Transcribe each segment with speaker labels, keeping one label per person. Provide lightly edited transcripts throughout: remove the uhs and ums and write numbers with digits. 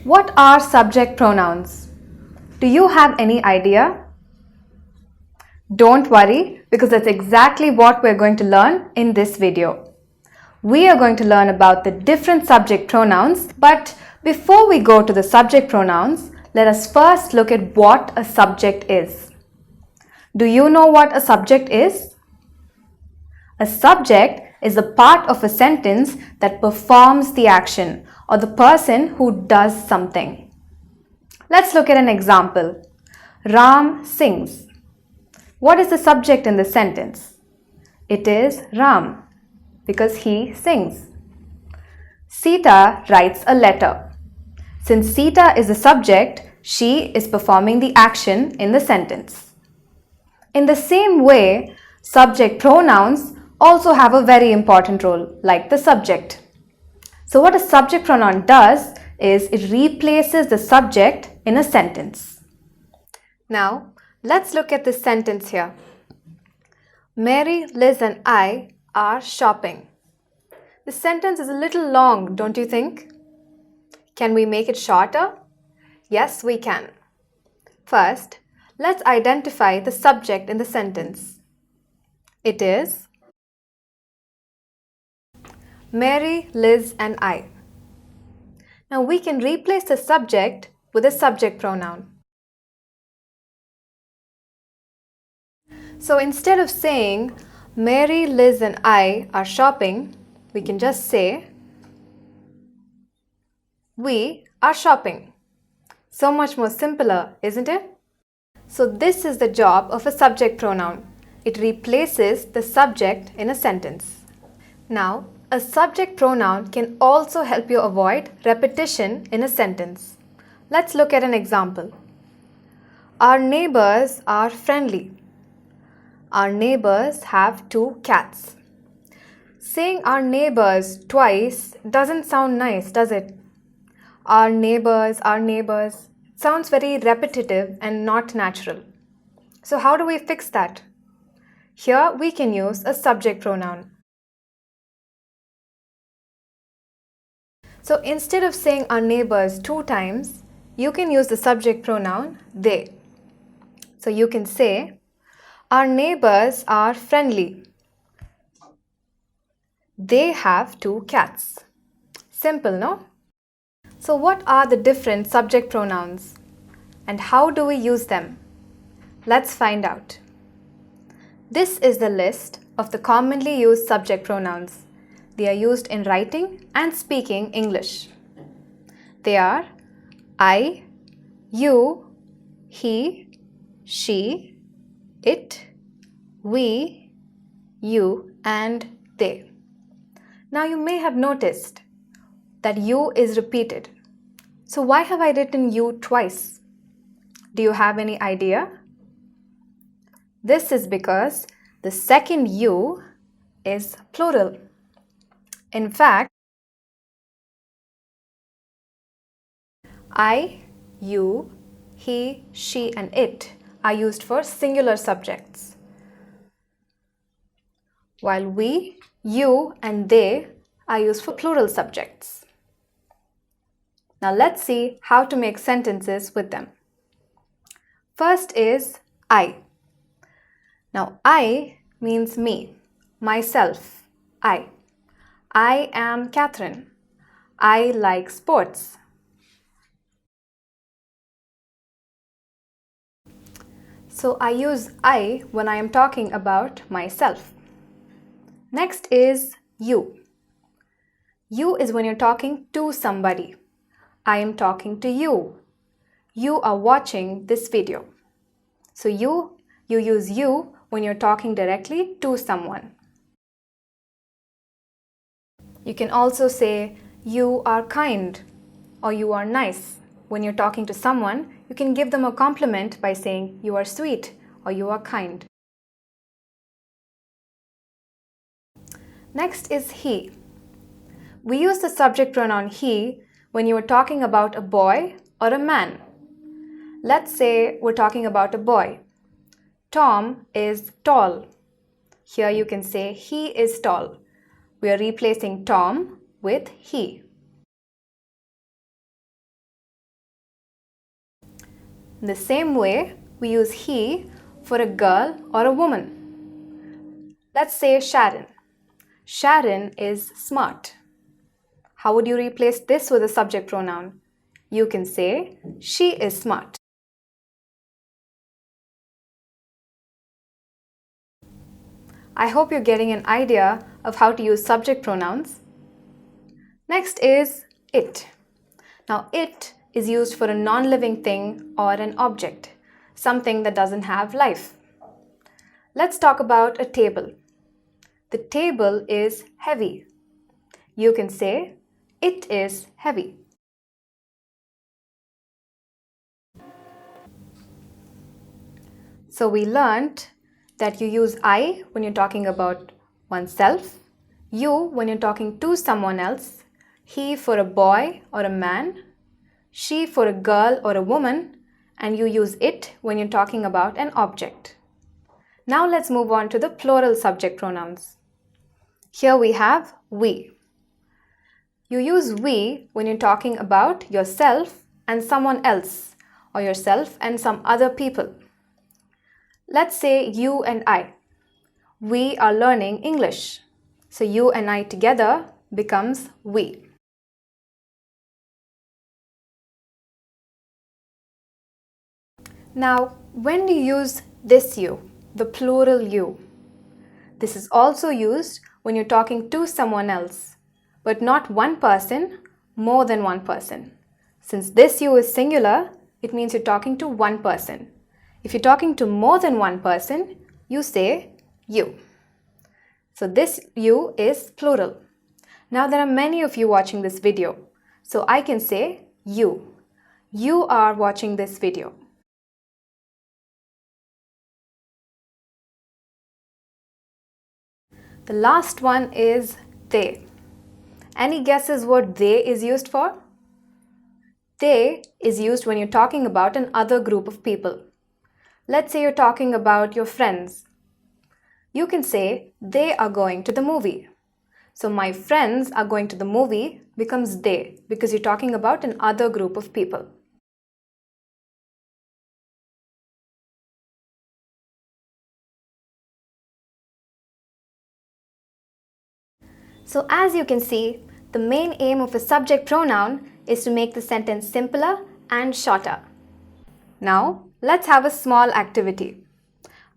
Speaker 1: What are subject pronouns? Do you have any idea? Don't worry, because that's exactly what we're going to learn in this video. We are going to learn about the different subject pronouns, but before we go to the subject pronouns, let us first look at what a subject is. Do you know what a subject is? A subject is a part of a sentence that performs the action or the person who does something. Let's look at an example. Ram sings. What is the subject in the sentence? It is Ram because he sings. Sita writes a letter. Since Sita is the subject, she is performing the action in the sentence. In the same way, subject pronouns also have a very important role, like the subject. So what a subject pronoun does is it replaces the subject in a sentence. Now, let's look at this sentence here. Mary, Liz and I are shopping. The sentence is a little long, don't you think? Can we make it shorter? Yes, we can. First, let's identify the subject in the sentence. It is Mary, Liz and I. Now we can replace the subject with a subject pronoun. So instead of saying Mary, Liz and I are shopping, we can just say we are shopping. So much more simpler, isn't it? So this is the job of a subject pronoun. It replaces the subject in a sentence. Now, a subject pronoun can also help you avoid repetition in a sentence. Let's look at an example. Our neighbors are friendly. Our neighbors have 2 cats. Saying our neighbors twice doesn't sound nice, does it? Our neighbors sounds very repetitive and not natural. So how do we fix that? Here we can use a subject pronoun. So instead of saying our neighbors 2 times, you can use the subject pronoun they. So you can say, our neighbors are friendly. They have 2 cats. Simple, no? So what are the different subject pronouns? And how do we use them? Let's find out. This is the list of the commonly used subject pronouns. They are used in writing and speaking English. They are I, you, he, she, it, we, you, and they. Now you may have noticed that you is repeated. So why have I written you twice? Do you have any idea? This is because the second you is plural. In fact, I, you, he, she and it are used for singular subjects, while we, you and they are used for plural subjects. Now let's see how to make sentences with them. First is I. Now I means me, myself, I. I am Catherine. I like sports. So I use I when I am talking about myself. Next is you. You is when you're talking to somebody. I am talking to you. You are watching this video. So you use you when you're talking directly to someone. You can also say you are kind or you are nice. When you're talking to someone, you can give them a compliment by saying you are sweet or you are kind. Next is he. We use the subject pronoun he when you are talking about a boy or a man. Let's say we're talking about a boy. Tom is tall. Here you can say he is tall. We are replacing Tom with he. In the same way, we use he for a girl or a woman. Let's say Sharon. Sharon is smart. How would you replace this with a subject pronoun? You can say she is smart. I hope you're getting an idea of how to use subject pronouns. Next is it. Now, it is used for a non-living thing or an object, something that doesn't have life. Let's talk about a table. The table is heavy. You can say, it is heavy. So we learned that you use I when you're talking about oneself, you when you're talking to someone else, he for a boy or a man, she for a girl or a woman, and you use it when you're talking about an object. Now let's move on to the plural subject pronouns. Here we have we. You use we when you're talking about yourself and someone else, or yourself and some other people. Let's say you and I. We are learning English. So you and I together becomes we. Now, when do you use this you, the plural you? This is also used when you're talking to someone else, but not one person, more than one person. Since this you is singular, it means you're talking to one person. If you're talking to more than one person, you say you. So this you is plural. Now there are many of you watching this video, so I can say you. You are watching this video. The last one is they. Any guesses what they is used for? They is used when you're talking about an other group of people. Let's say you're talking about your friends. You can say they are going to the movie. So my friends are going to the movie becomes they because you're talking about an other group of people. So as you can see, the main aim of a subject pronoun is to make the sentence simpler and shorter. Now, let's have a small activity.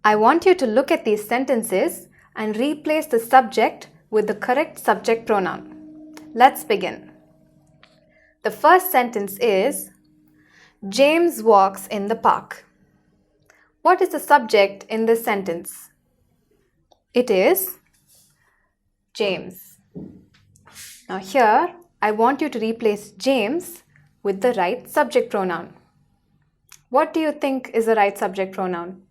Speaker 1: I want you to look at these sentences and replace the subject with the correct subject pronoun. Let's begin. The first sentence is, James walks in the park. What is the subject in this sentence? It is James. Now here, I want you to replace James with the right subject pronoun. What do you think is the right subject pronoun?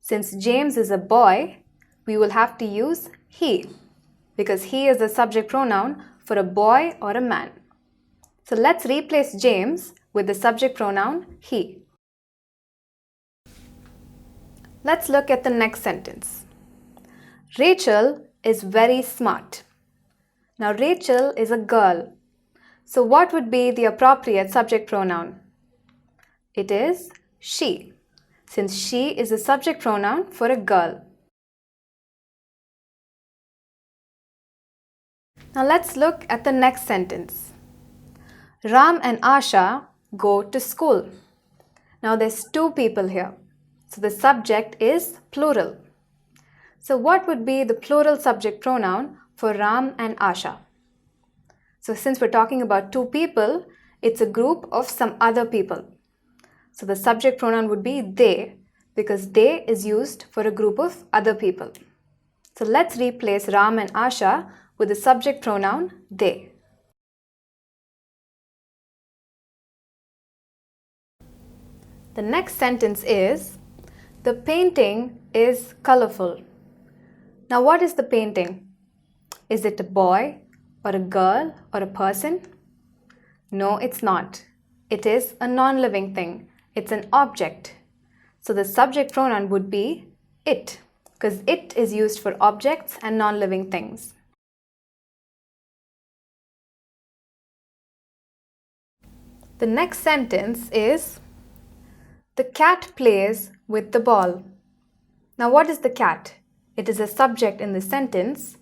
Speaker 1: Since James is a boy, we will have to use he because he is the subject pronoun for a boy or a man. So let's replace James with the subject pronoun he. Let's look at the next sentence. Rachel is very smart. Now Rachel is a girl. So what would be the appropriate subject pronoun? It is she, since she is the subject pronoun for a girl. Now let's look at the next sentence. Ram and Asha go to school. Now there's two people here. So the subject is plural. So what would be the plural subject pronoun for Ram and Asha? So since we're talking about two people, it's a group of some other people. So the subject pronoun would be they because they is used for a group of other people. So let's replace Ram and Asha with the subject pronoun they. The next sentence is, the painting is colorful. Now what is the painting? Is it a boy or a girl or a person? No, it's not. It is a non-living thing. It's an object. So the subject pronoun would be it because it is used for objects and non-living things. The next sentence is, The cat plays with the ball. Now what is the cat? It is a subject in the sentence,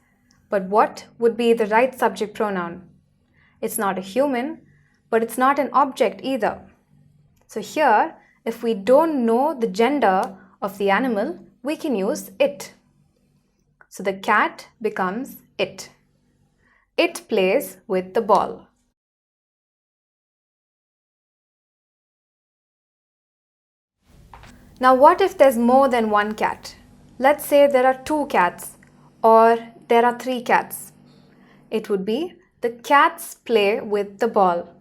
Speaker 1: but what would be the right subject pronoun? It's not a human, but it's not an object either. So here, if we don't know the gender of the animal, we can use it. So the cat becomes it. It plays with the ball. Now what if there's more than one cat? Let's say there are 2 cats or there are 3 cats. It would be the cats play with the ball.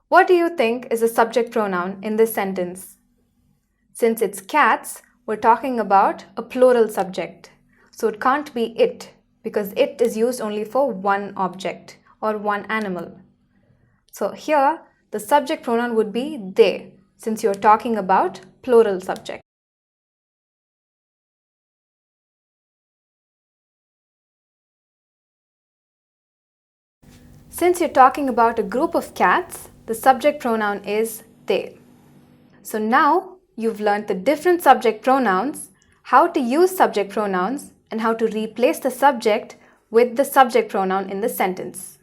Speaker 1: What do you think is a subject pronoun in this sentence? Since it's cats, we're talking about a plural subject. So it can't be it because it is used only for one object or one animal. So here, the subject pronoun would be they, since you're talking about plural subject. Since you're talking about a group of cats, the subject pronoun is they. So now you've learned the different subject pronouns, how to use subject pronouns, and how to replace the subject with the subject pronoun in the sentence.